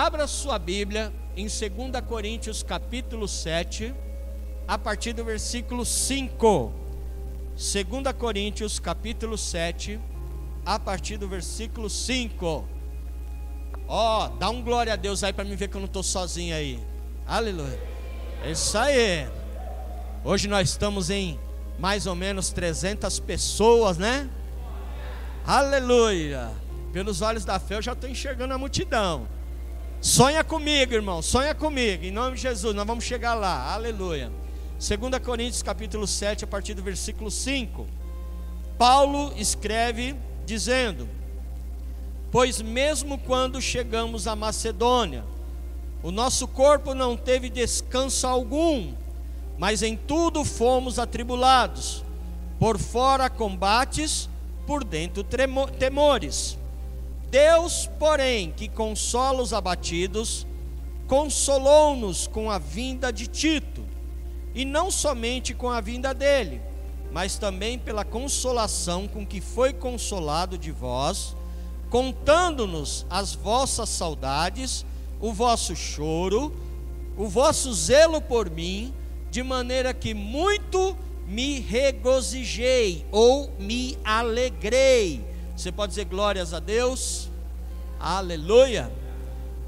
Abra sua Bíblia em 2 Coríntios capítulo 7, a partir do versículo 5. 2 Coríntios capítulo 7, a partir do versículo 5. Ó, dá um glória a Deus aí para mim ver que eu não estou sozinho aí. Aleluia. É isso aí. Hoje nós estamos em mais ou menos 300 pessoas, né? Aleluia. Pelos olhos da fé eu já estou enxergando a multidão. Sonha comigo, irmão, sonha comigo, em nome de Jesus, nós vamos chegar lá. Aleluia. 2 Coríntios capítulo 7, a partir do versículo 5. Paulo escreve dizendo: pois mesmo quando chegamos à Macedônia, o nosso corpo não teve descanso algum, mas em tudo fomos atribulados, por fora combates, por dentro temores. Deus, porém, que consola os abatidos, consolou-nos com a vinda de Tito, e não somente com a vinda dele, mas também pela consolação com que foi consolado de vós, contando-nos as vossas saudades, o vosso choro, o vosso zelo por mim, de maneira que muito me regozijei, ou me alegrei. Você pode dizer glórias a Deus? Aleluia.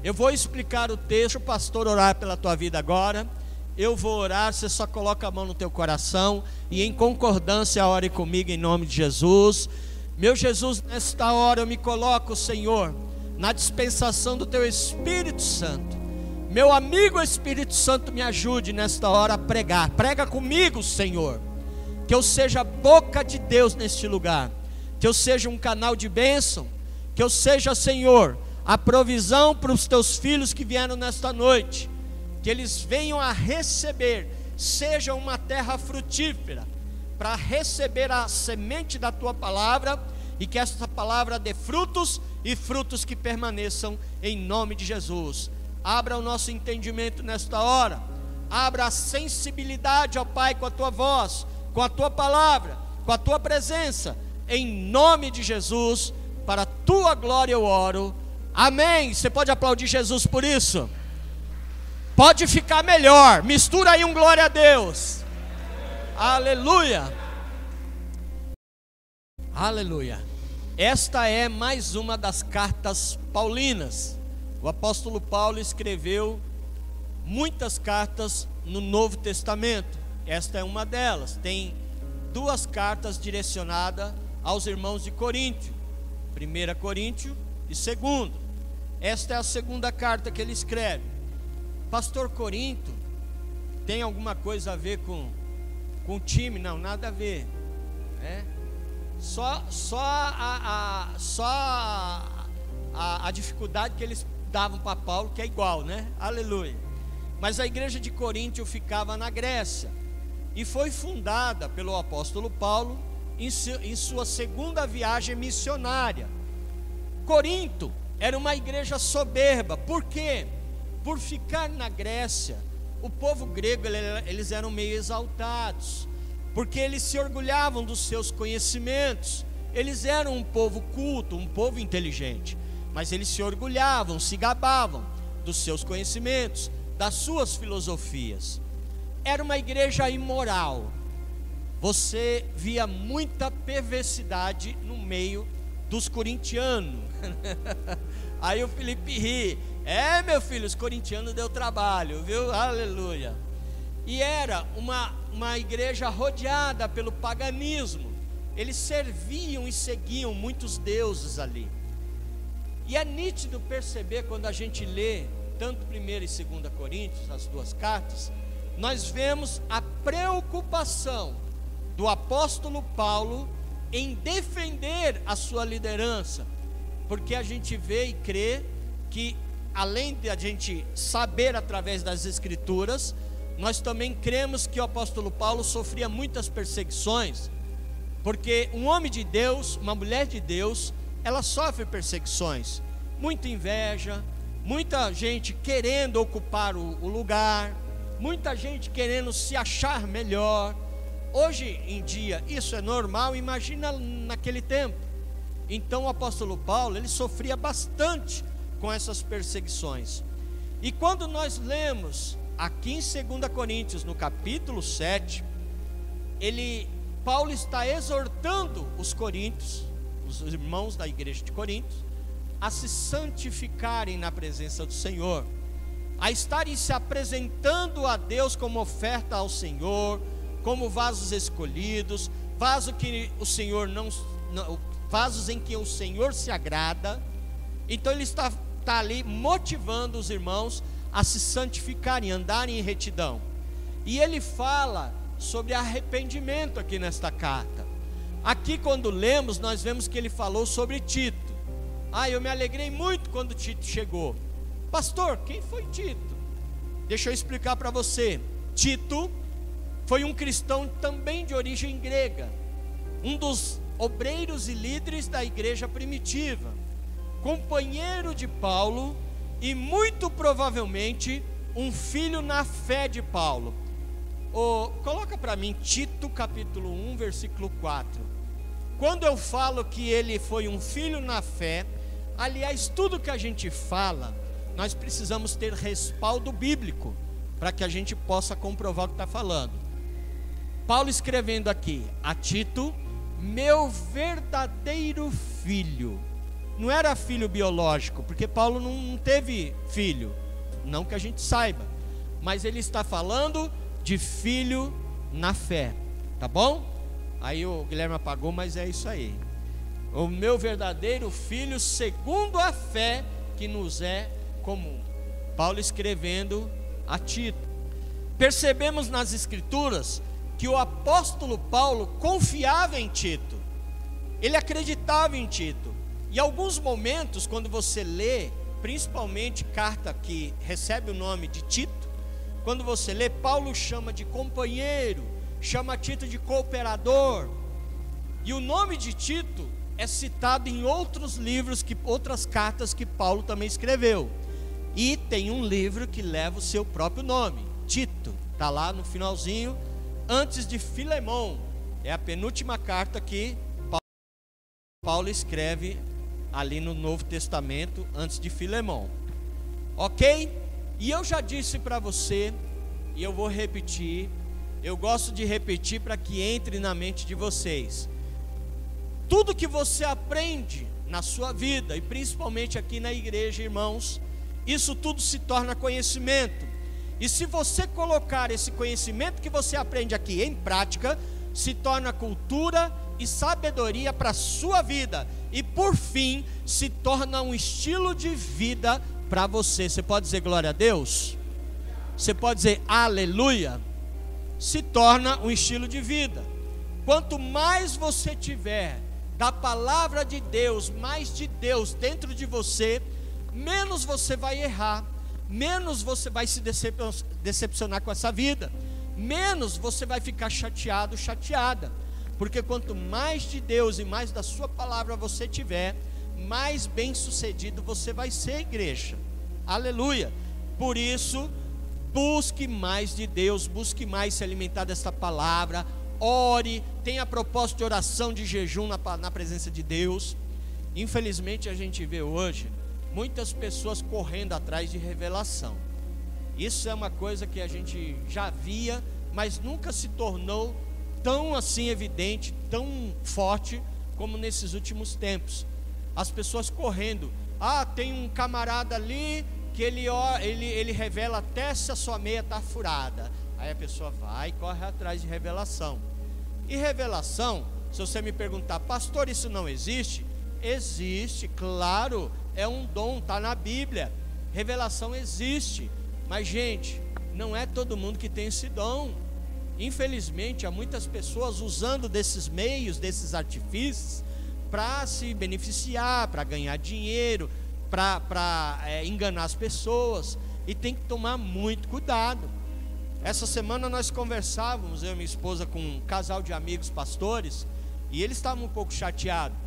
Eu vou explicar o texto, o pastor orar pela tua vida agora. Eu vou orar, você só coloca a mão no teu coração e em concordância ore comigo em nome de Jesus. Meu Jesus, nesta hora eu me coloco, Senhor, na dispensação do teu Espírito Santo. Meu amigo Espírito Santo, me ajude nesta hora a pregar. Prega comigo, Senhor, que eu seja a boca de Deus neste lugar, que eu seja um canal de bênção, que eu seja, Senhor, a provisão para os teus filhos que vieram nesta noite, que eles venham a receber, seja uma terra frutífera, para receber a semente da tua palavra, e que esta palavra dê frutos, e frutos que permaneçam em nome de Jesus. Abra o nosso entendimento nesta hora, abra a sensibilidade, ó Pai, com a tua voz, com a tua palavra, com a tua presença, em nome de Jesus, para a tua glória eu oro, amém. Você pode aplaudir Jesus por isso? Pode ficar melhor, mistura aí um glória a Deus, aleluia, aleluia. Esta é mais uma das cartas paulinas. O apóstolo Paulo escreveu muitas cartas no Novo Testamento, esta é uma delas. Tem duas cartas direcionadas aos irmãos de Coríntio, 1 Coríntios e 2. Esta é a segunda carta que ele escreve. Pastor, Corinto tem alguma coisa a ver com o time? Não, nada a ver, né? Só a dificuldade que eles davam para Paulo, que é igual, né? Aleluia. Mas a igreja de Coríntio ficava na Grécia e foi fundada pelo apóstolo Paulo em sua segunda viagem missionária. Corinto era uma igreja soberba. Por quê? Por ficar na Grécia, o povo grego, eles eram meio exaltados, porque eles se orgulhavam dos seus conhecimentos. Eles eram um povo culto, um povo inteligente, mas eles se orgulhavam, se gabavam dos seus conhecimentos, das suas filosofias. Era uma igreja imoral. Você via muita perversidade no meio dos corintianos. Aí o Felipe ri. É, meu filho, os corintianos deu trabalho, viu? Aleluia. E era uma igreja rodeada pelo paganismo. Eles serviam e seguiam muitos deuses ali. E é nítido perceber quando a gente lê tanto 1 e 2 Coríntios, as duas cartas, nós vemos a preocupação do apóstolo Paulo em defender a sua liderança, porque a gente vê e crê que, além de a gente saber através das escrituras, nós também cremos que o apóstolo Paulo sofria muitas perseguições, porque um homem de Deus, uma mulher de Deus, ela sofre perseguições, muita inveja, muita gente querendo ocupar o lugar, muita gente querendo se achar melhor. Hoje em dia isso é normal, imagina naquele tempo. Então o apóstolo Paulo, ele sofria bastante com essas perseguições. E quando nós lemos aqui em 2 Coríntios, no capítulo 7, Paulo está exortando os coríntios, os irmãos da igreja de Corinto, a se santificarem na presença do Senhor, a estarem se apresentando a Deus como oferta ao Senhor, como vasos escolhidos, vasos em que o Senhor se agrada. Então ele está ali motivando os irmãos a se santificarem, andarem em retidão. E ele fala sobre arrependimento aqui nesta carta. Aqui quando lemos, nós vemos que ele falou sobre Tito. Eu me alegrei muito quando Tito chegou. Pastor, quem foi Tito? Deixa eu explicar para você. Tito foi um cristão também de origem grega, um dos obreiros e líderes da igreja primitiva, companheiro de Paulo e muito provavelmente um filho na fé de Paulo. Coloca para mim Tito capítulo 1, versículo 4. Quando eu falo que ele foi um filho na fé, aliás, tudo que a gente fala, nós precisamos ter respaldo bíblico, para que a gente possa comprovar o que está falando. Paulo escrevendo aqui a Tito, meu verdadeiro filho. Não era filho biológico, porque Paulo não teve filho, não que a gente saiba, mas ele está falando de filho na fé, tá bom? Aí o Guilherme apagou, mas é isso aí. O meu verdadeiro filho segundo a fé que nos é comum. Paulo escrevendo a Tito. Percebemos nas escrituras que o apóstolo Paulo confiava em Tito, ele acreditava em Tito. E alguns momentos, quando você lê, principalmente carta que recebe o nome de Tito, quando você lê, Paulo chama de companheiro, chama Tito de cooperador. E o nome de Tito é citado em outros livros, outras cartas que Paulo também escreveu. E tem um livro que leva o seu próprio nome, Tito, está lá no finalzinho, antes de Filemão. É a penúltima carta que Paulo escreve ali no Novo Testamento, antes de Filemão. Ok? E eu já disse para você, e eu vou repetir, eu gosto de repetir para que entre na mente de vocês. Tudo que você aprende na sua vida, e principalmente aqui na igreja, irmãos, isso tudo se torna conhecimento. E se você colocar esse conhecimento que você aprende aqui em prática, se torna cultura e sabedoria para a sua vida. E por fim, se torna um estilo de vida para você. Você pode dizer glória a Deus? Você pode dizer aleluia? Se torna um estilo de vida. Quanto mais você tiver da palavra de Deus, mais de Deus dentro de você, menos você vai errar, menos você vai se decepcionar com essa vida, menos você vai ficar chateado, chateada. Porque quanto mais de Deus e mais da sua palavra você tiver, mais bem sucedido você vai ser, igreja. Aleluia. Por isso, busque mais de Deus, busque mais se alimentar dessa palavra, ore, tenha propósito de oração, de jejum na presença de Deus. Infelizmente a gente vê hoje muitas pessoas correndo atrás de revelação. Isso é uma coisa que a gente já via, mas nunca se tornou tão assim evidente, tão forte como nesses últimos tempos. As pessoas correndo, tem um camarada ali que ele revela até se a sua meia está furada. Aí a pessoa vai e corre atrás de revelação. E revelação, se você me perguntar, pastor, isso não existe? Existe, claro, é um dom, está na Bíblia. Revelação existe, mas gente, não é todo mundo que tem esse dom. Infelizmente, há muitas pessoas usando desses meios, desses artifícios, para se beneficiar, para ganhar dinheiro, para enganar as pessoas, e tem que tomar muito cuidado. Essa semana nós conversávamos, eu e minha esposa, com um casal de amigos pastores, e eles estavam um pouco chateados,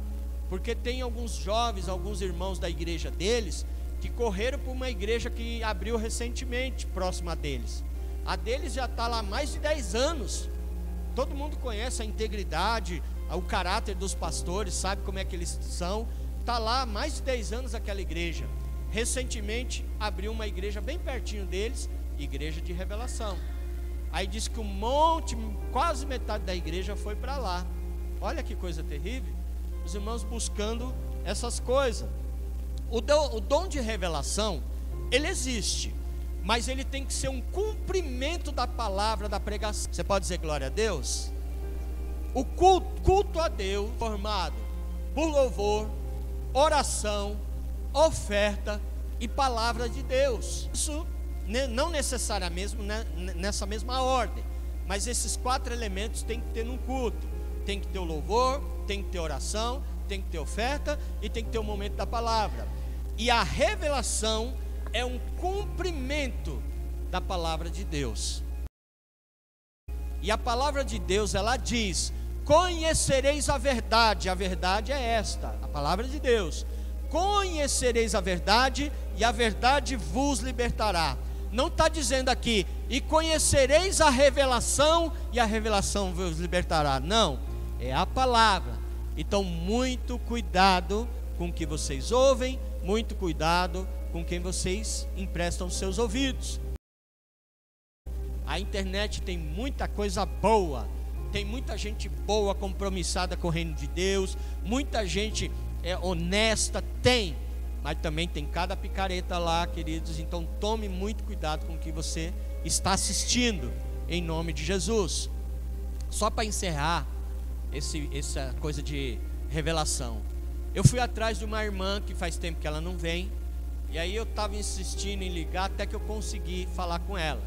porque tem alguns jovens, alguns irmãos da igreja deles, que correram para uma igreja que abriu recentemente, próxima deles. A deles já está lá há mais de 10 anos. Todo mundo conhece a integridade, o caráter dos pastores, sabe como é que eles são. Está lá há mais de 10 anos aquela igreja. recentemente abriu uma igreja bem pertinho deles, igreja de revelação. Aí diz que um monte, quase metade da igreja foi para lá. Olha que coisa terrível. Os irmãos buscando essas coisas. O dom de revelação, ele existe, mas ele tem que ser um cumprimento da palavra, da pregação. Você pode dizer glória a Deus? O culto a Deus formado por louvor, oração, oferta e palavra de Deus. Isso não necessariamente nessa mesma ordem, mas esses 4 elementos tem que ter num culto. Tem que ter o louvor, tem que ter oração, tem que ter oferta e tem que ter o momento da palavra. E a revelação é um cumprimento da palavra de Deus. E a palavra de Deus, ela diz: conhecereis a verdade é esta, a palavra de Deus. Conhecereis a verdade e a verdade vos libertará. Não está dizendo aqui, e conhecereis a revelação e a revelação vos libertará. Não, é a palavra. Então muito cuidado com o que vocês ouvem, muito cuidado com quem vocês emprestam seus ouvidos. A internet tem muita coisa boa, tem muita gente boa, compromissada com o reino de Deus, muita gente honesta, mas também tem cada picareta lá, queridos. Então tome muito cuidado com o que você está assistindo, em nome de Jesus. Só para encerrar essa coisa de revelação, eu fui atrás de uma irmã que faz tempo que ela não vem, e aí eu estava insistindo em ligar até que eu consegui falar com ela.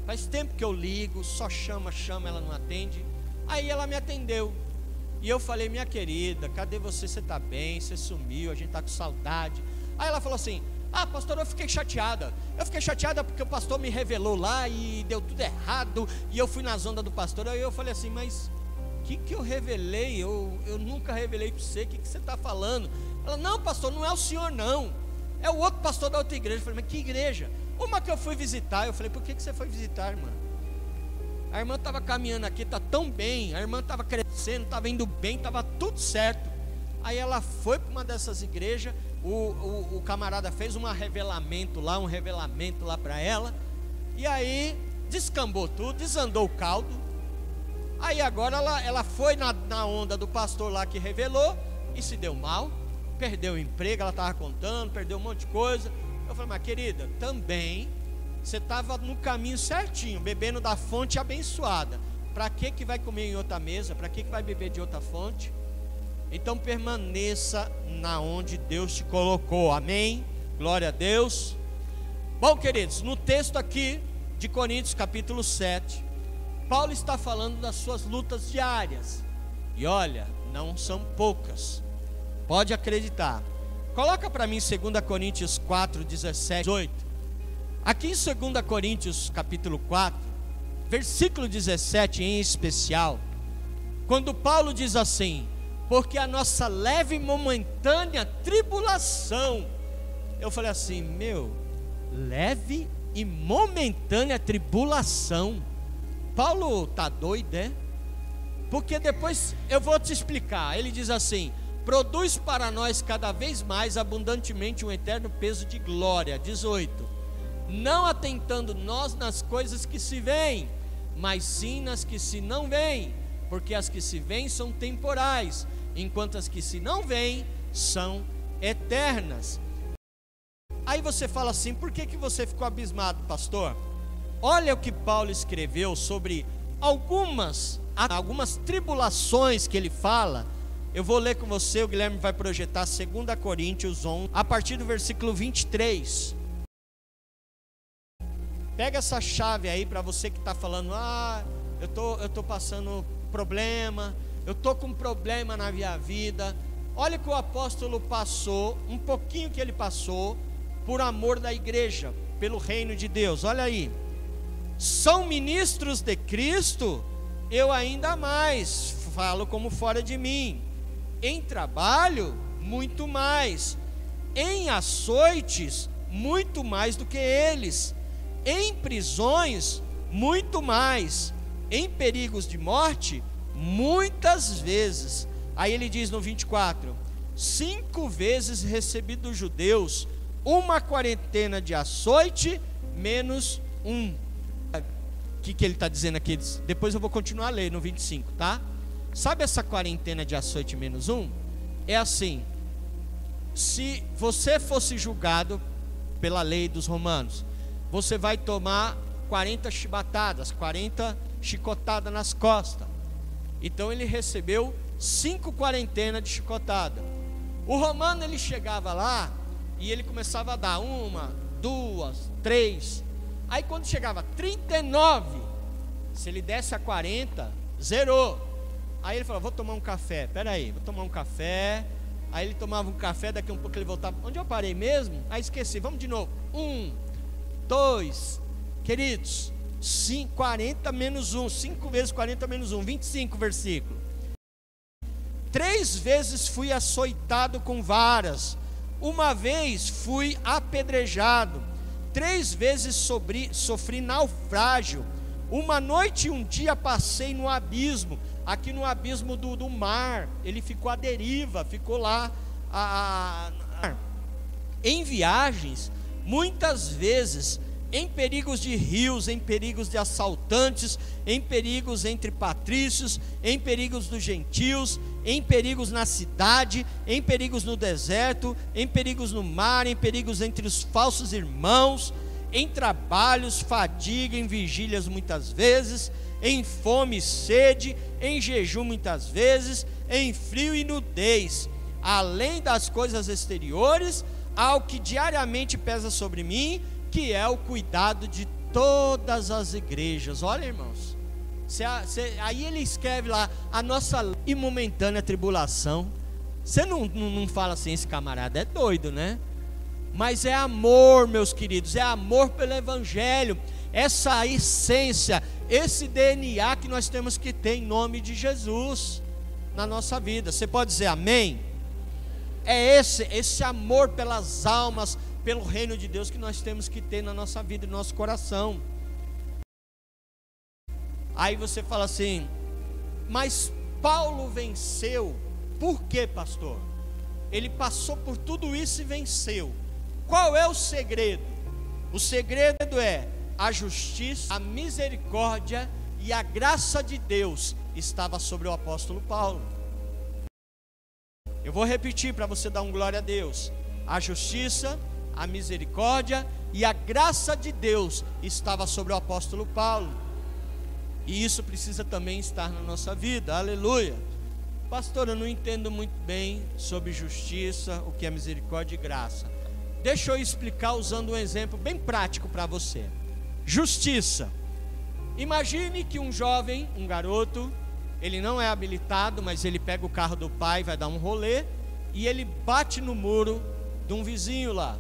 Faz tempo que eu ligo, só chama, ela não atende. Aí ela me atendeu, e eu falei: minha querida, cadê você? Você está bem? Você sumiu, a gente está com saudade. Aí ela falou assim: ah, pastor, eu fiquei chateada porque o pastor me revelou lá e deu tudo errado, e eu fui nas ondas do pastor. Aí eu falei assim: mas o que eu revelei? Eu nunca revelei para você, o que você está falando? Ela: não, pastor, não é o senhor não, é o outro pastor da outra igreja. Eu falei: mas que igreja? Uma que eu fui visitar. Eu falei: por que você foi visitar, irmã? A irmã estava caminhando aqui, está tão bem, a irmã estava crescendo, estava indo bem, estava tudo certo. Aí ela foi para uma dessas igrejas, o camarada fez um revelamento lá para ela, e aí descambou tudo, desandou o caldo. Aí agora ela foi na onda do pastor lá que revelou, e se deu mal, perdeu o emprego, ela estava contando, perdeu um monte de coisa. Eu falei: mas querida, também você estava no caminho certinho, bebendo da fonte abençoada. Para que vai comer em outra mesa? Para que vai beber de outra fonte? Então permaneça na onde Deus te colocou. Amém? Glória a Deus. Bom, queridos, no texto aqui de Coríntios capítulo 7, Paulo está falando das suas lutas diárias. E olha, não são poucas, pode acreditar. Coloca para mim 2 Coríntios 4, 17, 18. Aqui em 2 Coríntios capítulo 4, versículo 17 em especial, quando Paulo diz assim: porque a nossa leve e momentânea tribulação. Eu falei assim: leve e momentânea tribulação. Paulo está doido, é? Porque depois eu vou te explicar. Ele diz assim: produz para nós cada vez mais abundantemente um eterno peso de glória. 18. Não atentando nós nas coisas que se veem, mas sim nas que se não veem, porque as que se veem são temporais, enquanto as que se não veem são eternas. Aí você fala assim: por que você ficou abismado, pastor? Olha o que Paulo escreveu sobre algumas tribulações que ele fala. Eu vou ler com você, o Guilherme vai projetar 2 Coríntios 11, a partir do versículo 23. Pega essa chave aí para você que está falando: ah, eu tô passando problema, eu tô com problema na minha vida. Olha que o apóstolo passou, um pouquinho que ele passou, por amor da igreja, pelo reino de Deus. Olha aí: são ministros de Cristo, eu ainda mais, falo como fora de mim. Em trabalho, muito mais. Em açoites, muito mais do que eles. Em prisões, muito mais. Em perigos de morte, muitas vezes. Aí ele diz no 24: 5 vezes recebi dos judeus uma quarentena de açoite menos um. O que ele está dizendo aqui? Depois eu vou continuar a ler no 25, tá? Sabe essa quarentena de açoite menos um? É assim: se você fosse julgado pela lei dos romanos, você vai tomar 40 chibatadas, 40 chicotadas nas costas. Então ele recebeu 5 quarentenas de chicotada. O romano, ele chegava lá e ele começava a dar 1, 2, 3. Aí quando chegava 39, se ele desse a 40, zerou. Aí ele falou: vou tomar um café. Peraí, vou tomar um café. Aí ele tomava um café, daqui a um pouco ele voltava. Onde eu parei mesmo? Aí esqueci, vamos de novo. 1, 2, queridos, 40 menos 1, 5 vezes 40 menos 1, 25 versículo. 3 vezes fui açoitado com varas, uma vez fui apedrejado, 3 vezes sofri naufrágio, uma noite e um dia passei no abismo. Aqui no abismo do mar, ele ficou à deriva, ficou lá em viagens, muitas vezes em perigos de rios, em perigos de assaltantes, em perigos entre patrícios, em perigos dos gentios, em perigos na cidade, em perigos no deserto, em perigos no mar, em perigos entre os falsos irmãos, em trabalhos, fadiga, em vigílias muitas vezes, em fome e sede, em jejum muitas vezes, em frio e nudez, além das coisas exteriores, ao que diariamente pesa sobre mim, que é o cuidado de todas as igrejas. Olha, irmãos, aí ele escreve lá: a nossa e momentânea tribulação. Você não fala assim, esse camarada é doido, né? Mas é amor, meus queridos, é amor pelo evangelho, essa essência, esse DNA que nós temos que ter em nome de Jesus na nossa vida. Você pode dizer amém? É esse amor pelas almas, pelo reino de Deus que nós temos que ter na nossa vida e no nosso coração. Aí você fala assim: mas Paulo venceu, por quê, pastor? Ele passou por tudo isso e venceu. Qual é o segredo? O segredo é a justiça, a misericórdia e a graça de Deus estava sobre o apóstolo Paulo. Eu vou repetir para você dar um glória a Deus. A justiça, a misericórdia e a graça de Deus estava sobre o apóstolo Paulo. E isso precisa também estar na nossa vida. Aleluia. Pastor, eu não entendo muito bem sobre justiça, o que é misericórdia e graça. Deixa eu explicar usando um exemplo bem prático para você. Justiça. Imagine que um jovem, um garoto, ele não é habilitado, mas ele pega o carro do pai, vai dar um rolê, e ele bate no muro de um vizinho lá,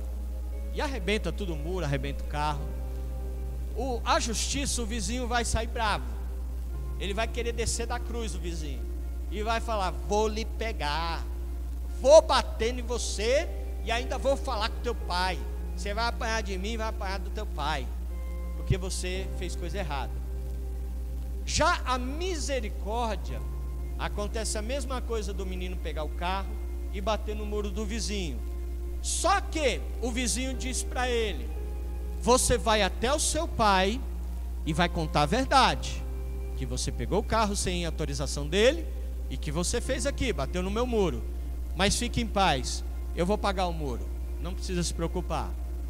e arrebenta todo o muro, arrebenta o carro. A justiça, o vizinho vai sair bravo, ele vai querer descer da cruz, o vizinho, e vai falar: vou lhe pegar, vou bater em você, e ainda vou falar com teu pai, você vai apanhar de mim, vai apanhar do teu pai, porque você fez coisa errada. Já a misericórdia, acontece a mesma coisa do menino pegar o carro e bater no muro do vizinho. Só que o vizinho diz para ele: você vai até o seu pai e vai contar a verdade, que você pegou o carro sem autorização dele e que você fez aqui, bateu no meu muro, mas fique em paz, eu vou pagar o muro, não precisa se preocupar,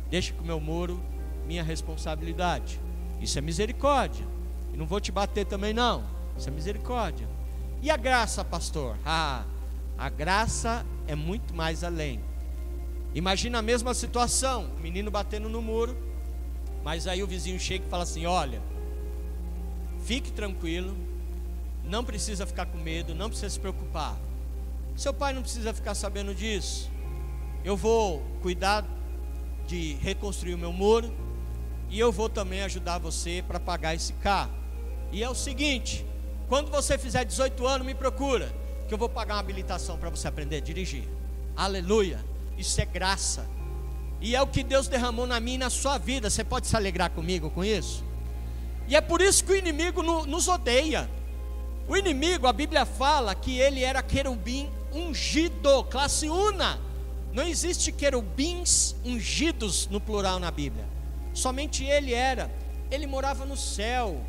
deixa com o meu muro, minha responsabilidade. Isso é misericórdia. E não vou te bater também não, isso é misericórdia. E a graça, pastor? A graça é muito mais além. Imagina a mesma situação, o menino batendo no muro, mas aí o vizinho chega e fala assim: olha, fique tranquilo, não precisa ficar com medo, não precisa se preocupar, seu pai não precisa ficar sabendo disso, eu vou cuidar de reconstruir o meu muro, e eu vou também ajudar você para pagar esse carro. E é o seguinte: quando você fizer 18 anos, me procura, que eu vou pagar uma habilitação para você aprender a dirigir. Aleluia. Isso é graça, e é o que Deus derramou na minha e na sua vida. Você pode se alegrar comigo com isso? E é por isso que o inimigo nos odeia. O inimigo, a Bíblia fala que ele era querubim ungido, classe una. Não existe querubins ungidos no plural na Bíblia. Somente ele morava no céu.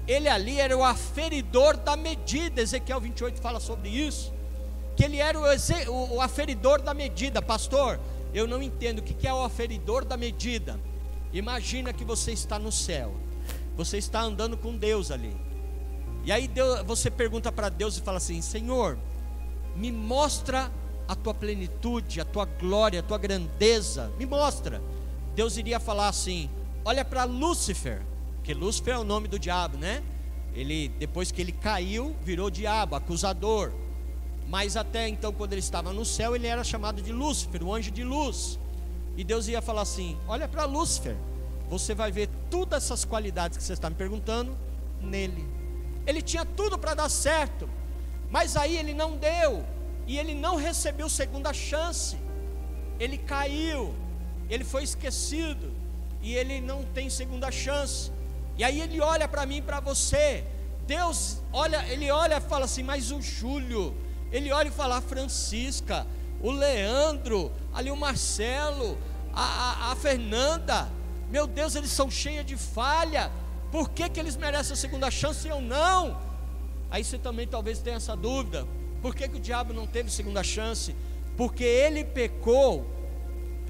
Ele ali era o aferidor da medida. Ezequiel 28 fala sobre isso, que ele era o aferidor da medida. Pastor, eu não entendo o que é o aferidor da medida. Imagina que você está no céu, você está andando com Deus ali, e aí você pergunta para Deus e fala assim: Senhor, me mostra a tua plenitude, a tua glória, a tua grandeza, me mostra. Deus iria falar assim: olha para Lúcifer, que Lúcifer é o nome do diabo, né? Ele, depois que ele caiu, virou diabo, acusador. Mas até então, quando ele estava no céu, ele era chamado de Lúcifer, o anjo de luz. E Deus ia falar assim: olha para Lúcifer, você vai ver todas essas qualidades que você está me perguntando nele. Ele tinha tudo para dar certo, mas aí ele não deu, e ele não recebeu segunda chance. Ele caiu, ele foi esquecido, e ele não tem segunda chance. E aí ele olha para mim e para você. Deus olha, ele olha e fala assim: mas o Júlio, ele olha e fala: a Francisca, o Leandro, ali o Marcelo, a Fernanda, meu Deus, eles são cheios de falha. Por que eles merecem a segunda chance e eu não? Aí você também talvez tenha essa dúvida: por que o diabo não teve segunda chance? Porque ele pecou.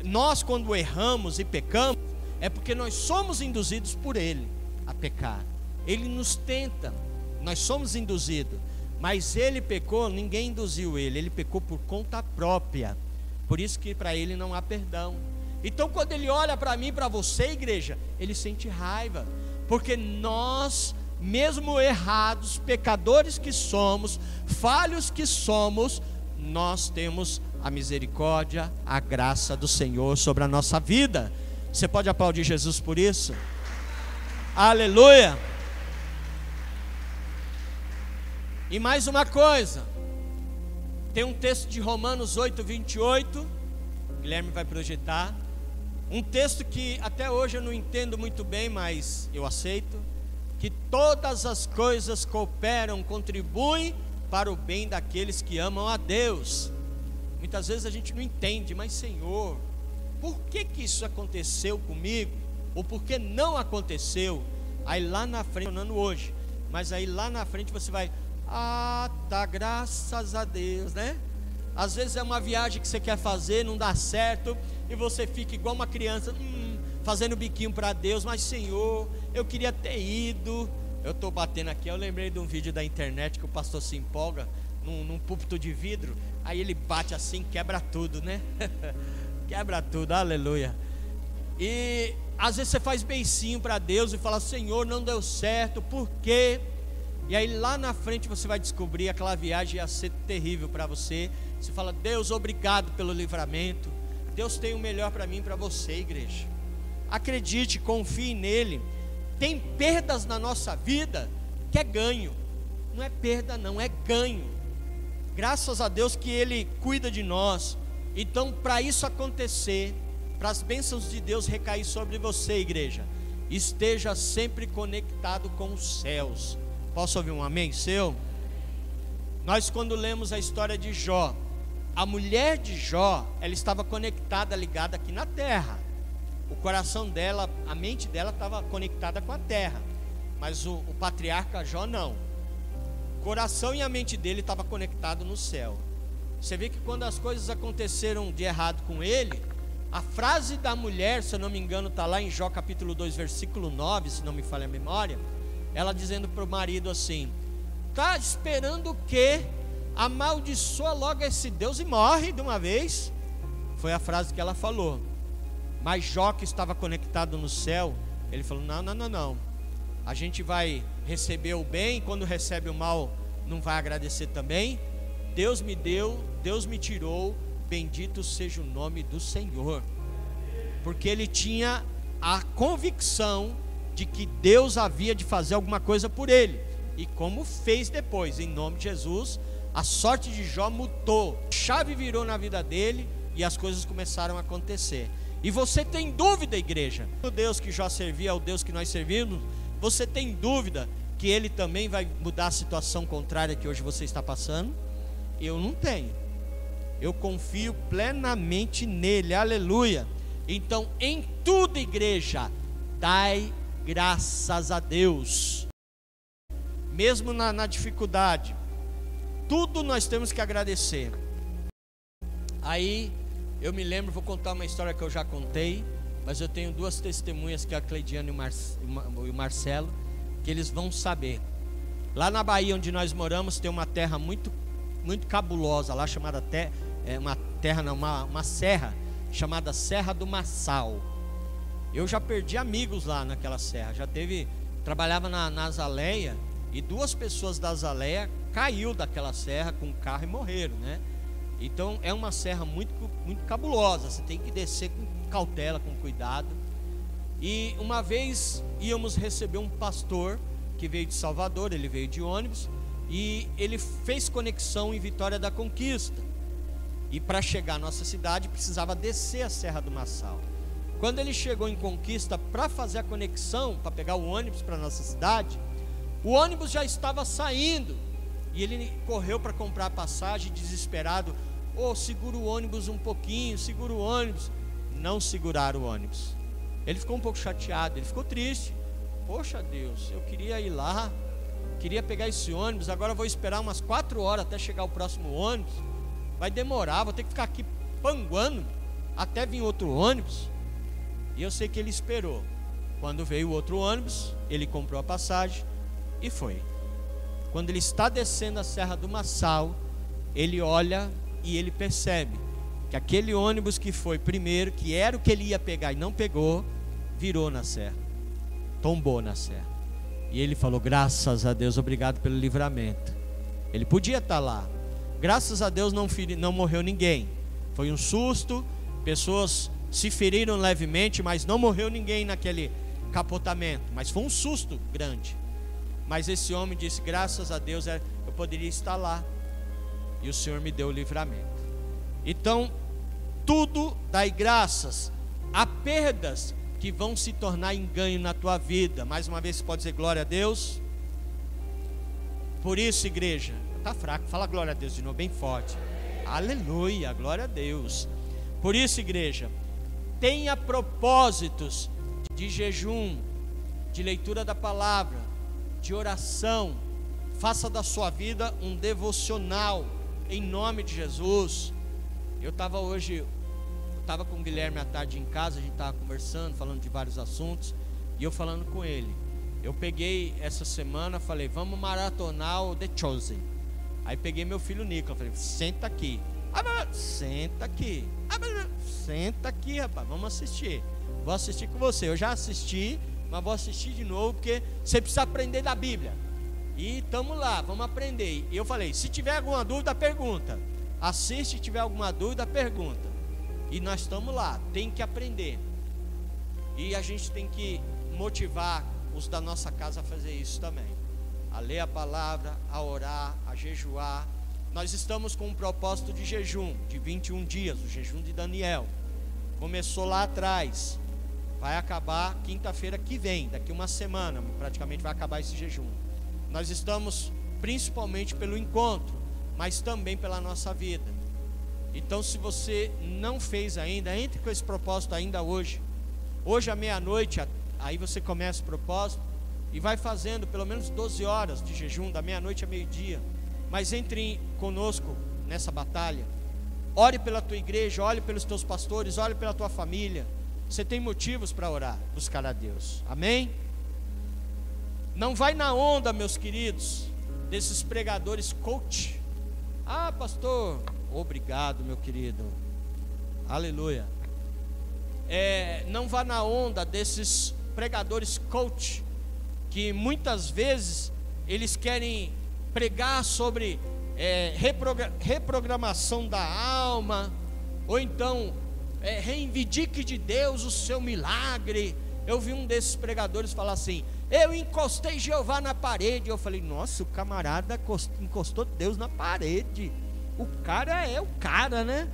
Nós, quando erramos e pecamos, é porque nós somos induzidos por ele a pecar. Ele nos tenta, nós somos induzidos. Mas ele pecou, ninguém induziu ele pecou por conta própria. Por isso que para ele não há perdão. Então quando ele olha para mim, para você, igreja, ele sente raiva, porque nós, mesmo errados, pecadores que somos, falhos que somos, nós temos a misericórdia, a graça do Senhor sobre a nossa vida. Você pode aplaudir Jesus por isso? Aleluia! E mais uma coisa, tem um texto de Romanos 8:28, Guilherme vai projetar, um texto que até hoje eu não entendo muito bem, mas eu aceito, que todas as coisas cooperam, contribuem para o bem daqueles que amam a Deus. Muitas vezes a gente não entende, mas Senhor, por que isso aconteceu comigo? Ou por que não aconteceu? Aí lá na frente, não hoje, mas aí lá na frente você vai: ah, tá, graças a Deus, né? Às vezes é uma viagem que você quer fazer, não dá certo, e você fica igual uma criança, fazendo biquinho para Deus. Mas Senhor, eu queria ter ido. Eu estou batendo aqui, eu lembrei de um vídeo da internet que o pastor se empolga num púlpito de vidro, aí ele bate assim, quebra tudo, né? Quebra tudo, aleluia. E às vezes você faz beicinho para Deus e fala: Senhor, não deu certo, por quê? E aí lá na frente você vai descobrir, aquela viagem ia ser terrível para você. Você fala: Deus, obrigado pelo livramento. Deus tem o melhor para mim e para você, igreja. Acredite, confie nele. Tem perdas na nossa vida que é ganho. Não é perda não, é ganho. Graças a Deus que ele cuida de nós. Então, para isso acontecer, para as bênçãos de Deus recair sobre você, igreja, esteja sempre conectado com os céus. Posso ouvir um amém seu? Nós, quando lemos a história de Jó, a mulher de Jó, ela estava conectada, ligada aqui na terra. O coração dela, a mente dela estava conectada com a terra. Mas o patriarca Jó não. O coração e a mente dele estavam conectados no céu. Você vê que quando as coisas aconteceram de errado com ele, a frase da mulher, se eu não me engano, está lá em Jó capítulo 2, versículo 9, se não me falha a memória. Ela dizendo para o marido assim: está esperando o quê? Amaldiçoa logo esse Deus e morre de uma vez. Foi a frase que ela falou. Mas Jó, que estava conectado no céu, ele falou: não, a gente vai receber o bem, quando recebe o mal não vai agradecer também. Deus me deu, Deus me tirou, bendito seja o nome do Senhor. Porque ele tinha a convicção de que Deus havia de fazer alguma coisa por ele. E como fez depois, em nome de Jesus, a sorte de Jó mudou, a chave virou na vida dele e as coisas começaram a acontecer. E você tem dúvida, igreja? O Deus que Jó servia é o Deus que nós servimos. Você tem dúvida que ele também vai mudar a situação contrária que hoje você está passando? Eu não tenho. Eu confio plenamente nele, aleluia. Então, em tudo, igreja, dai graças a Deus, mesmo na dificuldade, tudo nós temos que agradecer. Aí, eu me lembro, vou contar uma história que eu já contei, mas eu tenho duas testemunhas, que é a Cleidiane e o Marcelo, que eles vão saber. Lá na Bahia, onde nós moramos, tem uma terra muito, muito cabulosa, lá chamada uma serra, chamada Serra do Massal. Eu já perdi amigos lá naquela serra. Trabalhava na Azaleia, e 2 pessoas da Azaleia caiu daquela serra com o carro e morreram, né? Então é uma serra muito, muito cabulosa. Você tem que descer com cautela, com cuidado. E uma vez íamos receber um pastor que veio de Salvador, ele veio de ônibus, e ele fez conexão em Vitória da Conquista. E para chegar à nossa cidade precisava descer a Serra do Massal. Quando ele chegou em Conquista para fazer a conexão, para pegar o ônibus para a nossa cidade, o ônibus já estava saindo. E ele correu para comprar a passagem, desesperado. Segura o ônibus um pouquinho, segura o ônibus. Não seguraram o ônibus. Ele ficou um pouco chateado, ele ficou triste. Poxa Deus, eu queria ir lá, queria pegar esse ônibus, agora eu vou esperar umas 4 horas até chegar o próximo ônibus. Vai demorar, vou ter que ficar aqui panguando até vir outro ônibus. E eu sei que ele esperou. Quando veio o outro ônibus, ele comprou a passagem e foi. Quando ele está descendo a Serra do Massal, ele olha e ele percebe que aquele ônibus que foi primeiro, que era o que ele ia pegar e não pegou, virou na serra, tombou na serra. E ele falou: graças a Deus, obrigado pelo livramento. Ele podia estar lá. Graças a Deus não morreu ninguém. Foi um susto, pessoas se feriram levemente, mas não morreu ninguém naquele capotamento. Mas foi um susto grande. Mas esse homem disse: graças a Deus, eu poderia estar lá, e o Senhor me deu o livramento. Então, tudo dai graças. Há perdas que vão se tornar em ganho na tua vida. Mais uma vez você pode dizer glória a Deus. Por isso, igreja, está fraco, fala glória a Deus de novo, bem forte. Aleluia, glória a Deus. Por isso, igreja, tenha propósitos de jejum, de leitura da palavra, de oração. Faça da sua vida um devocional, em nome de Jesus. Eu estava com o Guilherme à tarde em casa, a gente estava conversando, falando de vários assuntos, e eu falando com ele. Eu peguei essa semana, falei: vamos maratonar o The Chosen. Aí peguei meu filho Nicolas, falei: senta aqui. Senta aqui. Senta aqui, rapaz, vamos assistir. Vou assistir com você. Eu já assisti, mas vou assistir de novo, porque você precisa aprender da Bíblia. E estamos lá, vamos aprender. E eu falei: se tiver alguma dúvida, pergunta. Assiste, se tiver alguma dúvida, pergunta. E nós estamos lá, tem que aprender. E a gente tem que motivar os da nossa casa a fazer isso também, a ler a palavra, a orar, a jejuar. Nós estamos com um propósito de jejum de 21 dias, o jejum de Daniel. Começou lá atrás, vai acabar quinta-feira que vem, daqui uma semana praticamente vai acabar esse jejum. Nós estamos principalmente pelo encontro, mas também pela nossa vida. Então, se você não fez ainda, entre com esse propósito ainda hoje. Hoje à meia-noite, aí você começa o propósito e vai fazendo pelo menos 12 horas de jejum, da meia-noite a meio-dia. Mas entre conosco nessa batalha. Ore pela tua igreja, ore pelos teus pastores, ore pela tua família. Você tem motivos para orar, buscar a Deus. Amém? Não vai na onda, meus queridos, desses pregadores coach. Ah, pastor, obrigado, meu querido. Aleluia. Não vá na onda desses pregadores coach, que muitas vezes eles querem pregar sobre reprogramação da alma, ou então reivindique de Deus o seu milagre. Eu vi um desses pregadores falar assim: eu encostei Jeová na parede. Eu falei: nossa, o camarada encostou Deus na parede. O cara é o cara, né?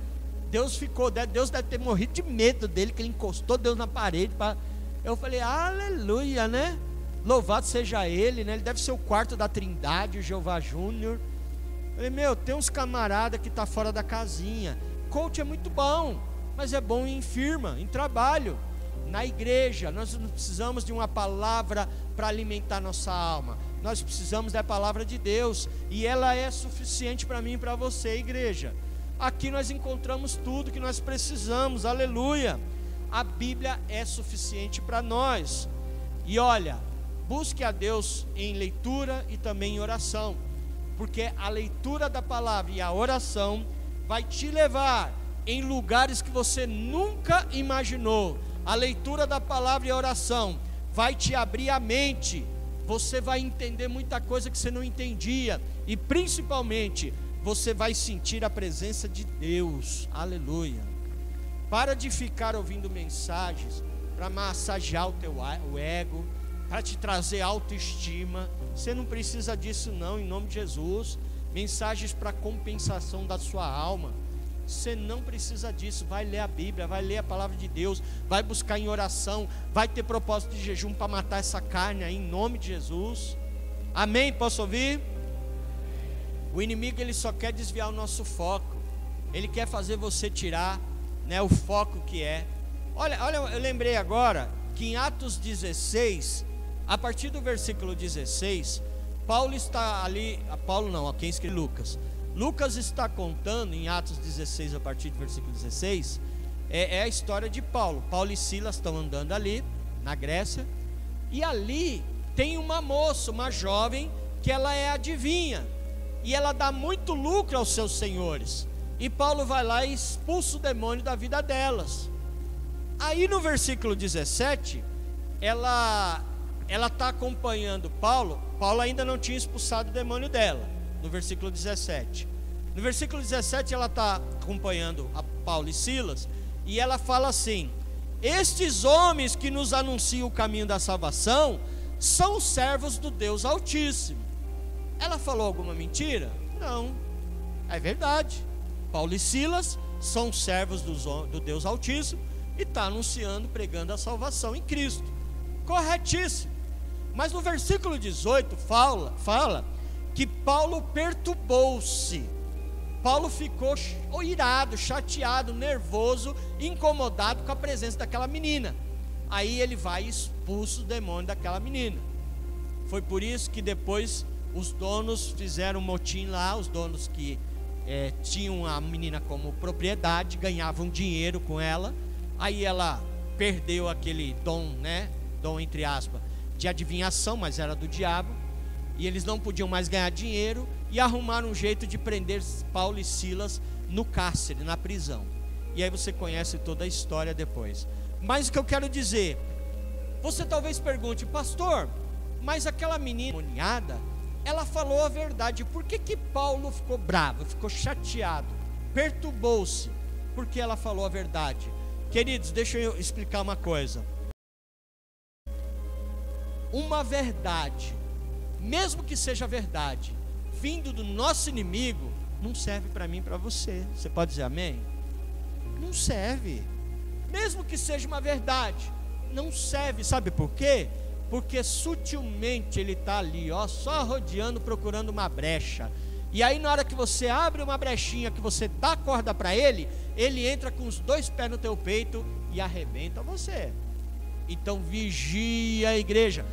Deus deve ter morrido de medo dele, que ele encostou Deus na parede. Eu falei: aleluia, né? Louvado seja ele, né? Ele deve ser o quarto da Trindade, o Jeová Júnior. Falei, meu, tem uns camarada que tá fora da casinha. Coach é muito bom, mas é bom em firma, em trabalho, na igreja. Nós não precisamos de uma palavra para alimentar nossa alma. Nós precisamos da palavra de Deus, e ela é suficiente para mim e para você, igreja. Aqui nós encontramos tudo que nós precisamos, aleluia. A Bíblia é suficiente para nós. E olha, busque a Deus em leitura e também em oração, porque a leitura da palavra e a oração vai te levar em lugares que você nunca imaginou. A leitura da palavra e a oração vai te abrir a mente. Você vai entender muita coisa que você não entendia, e principalmente você vai sentir a presença de Deus, aleluia. Para de ficar ouvindo mensagens para massagear o teu ego, para te trazer autoestima. Você não precisa disso não, em nome de Jesus. Mensagens para compensação da sua alma. Você não precisa disso. Vai ler a Bíblia, vai ler a palavra de Deus, vai buscar em oração, vai ter propósito de jejum para matar essa carne aí, em nome de Jesus. Amém? Posso ouvir? O inimigo, ele só quer desviar o nosso foco. Ele quer fazer você tirar, né, o foco que é. Olha, eu lembrei agora que em Atos 16, a partir do versículo 16, Paulo está ali, Paulo não, quem escreve? Lucas está contando em Atos 16, a partir do versículo 16, é a história de Paulo. Paulo e Silas estão andando ali, na Grécia, e ali tem uma moça, uma jovem, que ela é adivinha, e ela dá muito lucro aos seus senhores, e Paulo vai lá e expulsa o demônio da vida delas. Aí no versículo 17, ela está acompanhando Paulo. Paulo ainda não tinha expulsado o demônio dela, no versículo 17. No versículo 17 ela está acompanhando a Paulo e Silas, e ela fala assim: estes homens que nos anunciam o caminho da salvação são servos do Deus Altíssimo. Ela falou alguma mentira? Não, é verdade. Paulo e Silas são servos do Deus Altíssimo, e está anunciando, pregando a salvação em Cristo. Corretíssimo. Mas no versículo 18 fala que Paulo perturbou-se. Paulo ficou irado, chateado, nervoso, incomodado com a presença daquela menina. Aí ele vai e expulsa o demônio daquela menina. Foi por isso que depois os donos fizeram um motim lá. Os donos que tinham a menina como propriedade, ganhavam dinheiro com ela. Aí ela perdeu aquele dom, né? Dom entre aspas, de adivinhação, mas era do diabo. E eles não podiam mais ganhar dinheiro, e arrumaram um jeito de prender Paulo e Silas no cárcere, na prisão. E aí você conhece toda a história depois. Mas o que eu quero dizer, você talvez pergunte: pastor, mas aquela menina demoniada, ela falou a verdade. Por que Paulo ficou bravo, ficou chateado, perturbou-se? Porque ela falou a verdade. Queridos, deixa eu explicar uma coisa. Uma verdade, mesmo que seja verdade, vindo do nosso inimigo, não serve para mim e para você. Você pode dizer amém? Não serve. Mesmo que seja uma verdade, não serve. Sabe por quê? Porque sutilmente ele está ali, ó, só rodeando, procurando uma brecha. E aí na hora que você abre uma brechinha, que você dá corda para ele, ele entra com os dois pés no teu peito e arrebenta você. Então vigia a igreja.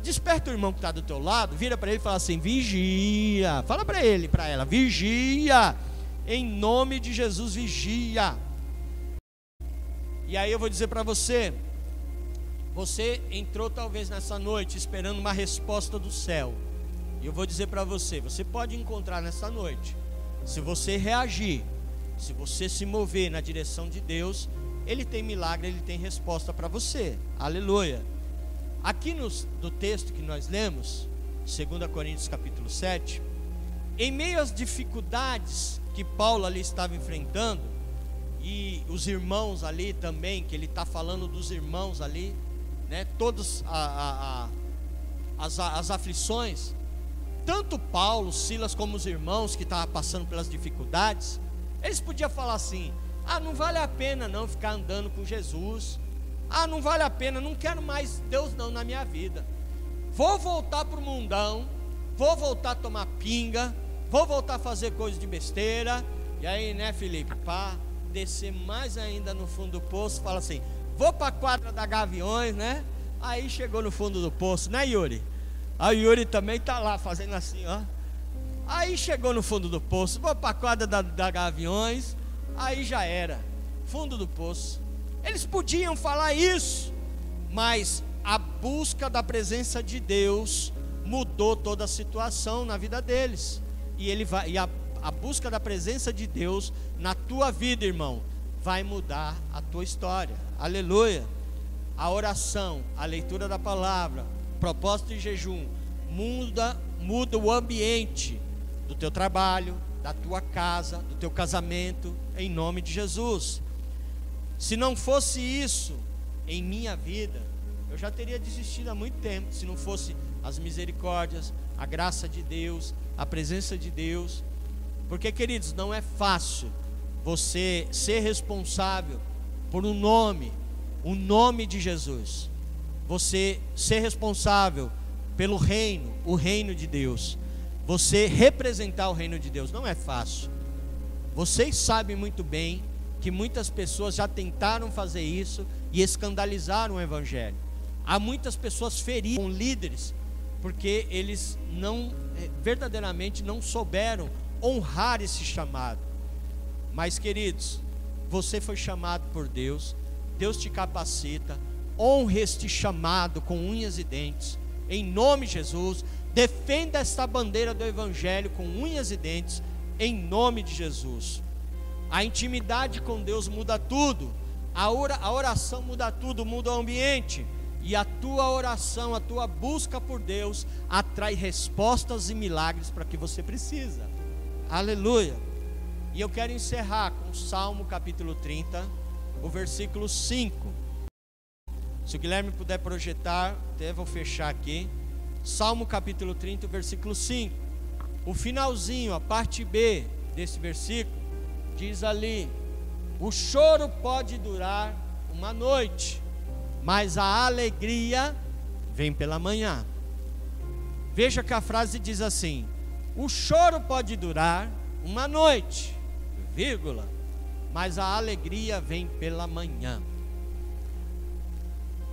Desperta o irmão que está do teu lado, vira para ele e fala assim: vigia. Fala para ele, para ela: vigia. Em nome de Jesus, vigia. E aí eu vou dizer para você: você entrou talvez nessa noite esperando uma resposta do céu. E eu vou dizer para você: você pode encontrar nessa noite. Se você reagir, se você se mover na direção de Deus, Ele tem milagre, Ele tem resposta para você. Aleluia. Aqui no texto que nós lemos, 2 Coríntios capítulo 7, em meio às dificuldades que Paulo ali estava enfrentando, e os irmãos ali também, que ele está falando dos irmãos ali, né, todas as aflições, tanto Paulo, Silas, como os irmãos que estavam passando pelas dificuldades, eles podiam falar assim: ah, não vale a pena não ficar andando com Jesus, ah, não vale a pena, não quero mais Deus não na minha vida, vou voltar para o mundão, vou voltar a tomar pinga, vou voltar a fazer coisa de besteira. E aí, né, Felipe, para descer mais ainda no fundo do poço, fala assim, vou para a quadra da Gaviões, né? Aí chegou no fundo do poço, né, Yuri? Aí o Yuri também está lá fazendo assim, ó. Aí chegou no fundo do poço, vou para a quadra da Gaviões. Aí já era, fundo do poço. Eles podiam falar isso, mas a busca da presença de Deus mudou toda a situação na vida deles. E a busca da presença de Deus na tua vida, irmão, vai mudar a tua história. Aleluia. A oração, a leitura da palavra, propósito de jejum muda o ambiente do teu trabalho, da tua casa, do teu casamento, em nome de Jesus. Se não fosse isso em minha vida, eu já teria desistido há muito tempo. Se não fosse as misericórdias, a graça de Deus, a presença de Deus. Porque, queridos, não é fácil você ser responsável por um nome, o nome de Jesus. Você ser responsável pelo reino, o reino de Deus. Você representar o reino de Deus não é fácil. Vocês sabem muito bem que muitas pessoas já tentaram fazer isso e escandalizaram o evangelho. Há muitas pessoas feridas com líderes porque eles verdadeiramente não souberam honrar esse chamado. Mas, queridos, você foi chamado por Deus, Deus te capacita, honre este chamado com unhas e dentes, em nome de Jesus. Defenda esta bandeira do evangelho com unhas e dentes, em nome de Jesus. A intimidade com Deus muda tudo, a oração muda tudo, muda o ambiente. E a tua oração, a tua busca por Deus atrai respostas e milagres para que você precisa. Aleluia. E eu quero encerrar com o Salmo capítulo 30, o versículo 5. Se o Guilherme puder projetar, até vou fechar aqui. Salmo capítulo 30, versículo 5. O finalzinho, a parte B desse versículo, diz ali: o choro pode durar uma noite, mas a alegria vem pela manhã. Veja que a frase diz assim: o choro pode durar uma noite, vírgula, mas a alegria vem pela manhã.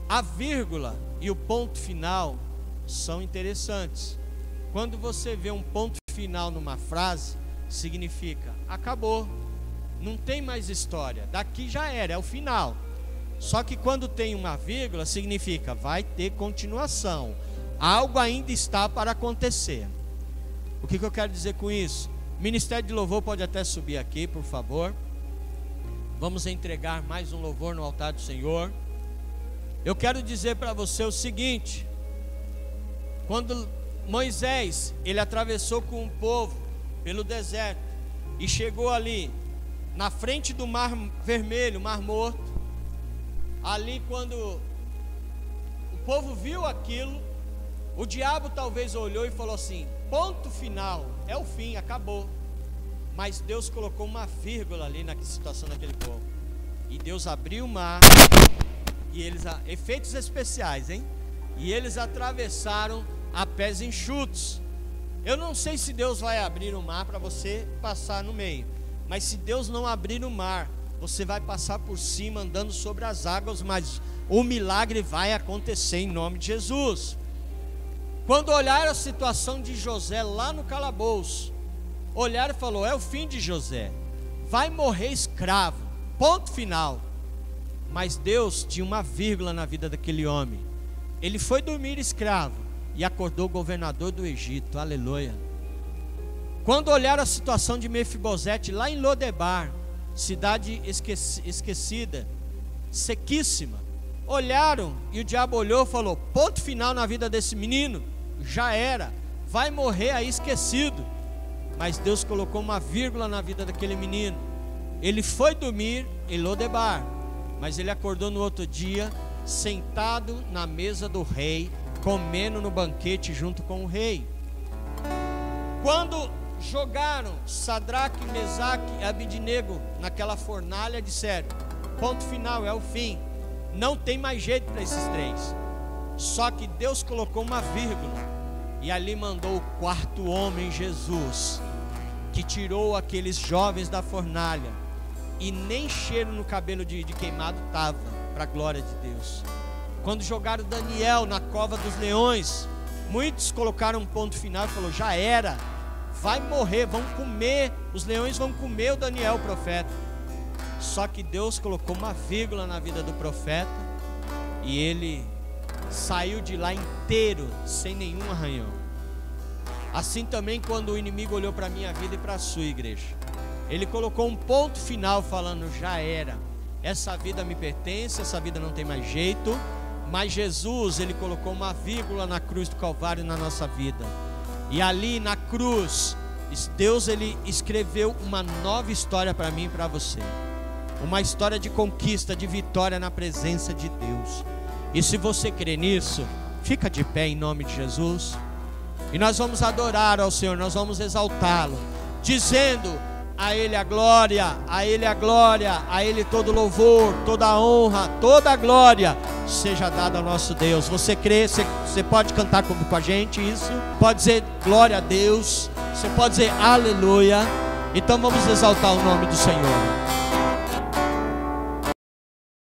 A vírgula e o ponto final são interessantes. Quando você vê um ponto final numa frase, significa acabou, não tem mais história, daqui já era, é o final. Só que quando tem uma vírgula, significa vai ter continuação, algo ainda está para acontecer. O que eu quero dizer com isso? Ministério de louvor pode até subir aqui, por favor. Vamos entregar mais um louvor no altar do Senhor. Eu quero dizer para você o seguinte: quando Moisés, ele atravessou com o povo pelo deserto e chegou ali na frente do Mar Vermelho, Mar Morto, ali quando o povo viu aquilo, o diabo talvez olhou e falou assim: ponto final, é o fim, acabou. Mas Deus colocou uma vírgula ali na situação daquele povo, e Deus abriu o mar, e eles, efeitos especiais, hein? E eles atravessaram a pés enxutos. Eu não sei se Deus vai abrir o mar para você passar no meio, mas se Deus não abrir o mar, você vai passar por cima andando sobre as águas, mas o milagre vai acontecer em nome de Jesus. Quando olharam a situação de José lá no calabouço, olharam e falou: é o fim de José, vai morrer escravo, ponto final. Mas Deus tinha uma vírgula na vida daquele homem. Ele foi dormir escravo e acordou governador do Egito. Aleluia. Quando olharam a situação de Mefibosete lá em Lodebar, cidade esquecida, sequíssima, olharam e o diabo olhou e falou: ponto final na vida desse menino, já era, vai morrer aí esquecido. Mas Deus colocou uma vírgula na vida daquele menino. Ele foi dormir em Lodebar, mas ele acordou no outro dia, sentado na mesa do rei, comendo no banquete junto com o rei. Quando jogaram Sadraque, Mesaque e Abidnego naquela fornalha, disseram: ponto final, é o fim, não tem mais jeito para esses três. Só que Deus colocou uma vírgula, e ali mandou o quarto homem, Jesus. que tirou aqueles jovens da fornalha, e nem cheiro no cabelo de queimado estava, para a glória de Deus. Quando jogaram Daniel na cova dos leões, muitos colocaram um ponto final e falaram: já era, vai morrer, vão comer, os leões vão comer o Daniel, o profeta. Só que Deus colocou uma vírgula na vida do profeta, e ele saiu de lá inteiro, sem nenhum arranhão. Assim também, quando o inimigo olhou para a minha vida e para a sua, igreja, ele colocou um ponto final falando: já era, essa vida me pertence, essa vida não tem mais jeito. Mas Jesus, ele colocou uma vírgula na cruz do Calvário na nossa vida, e ali na cruz Deus, ele escreveu uma nova história para mim e para você, uma história de conquista, de vitória na presença de Deus. E se você crê nisso, fica de pé em nome de Jesus, e nós vamos adorar ao Senhor, nós vamos exaltá-lo, dizendo: a Ele a glória, a Ele a glória, a Ele todo louvor, toda a honra, toda a glória seja dada ao nosso Deus. Você crê? Você pode cantar com a gente isso? Pode dizer glória a Deus, você pode dizer aleluia. Então vamos exaltar o nome do Senhor.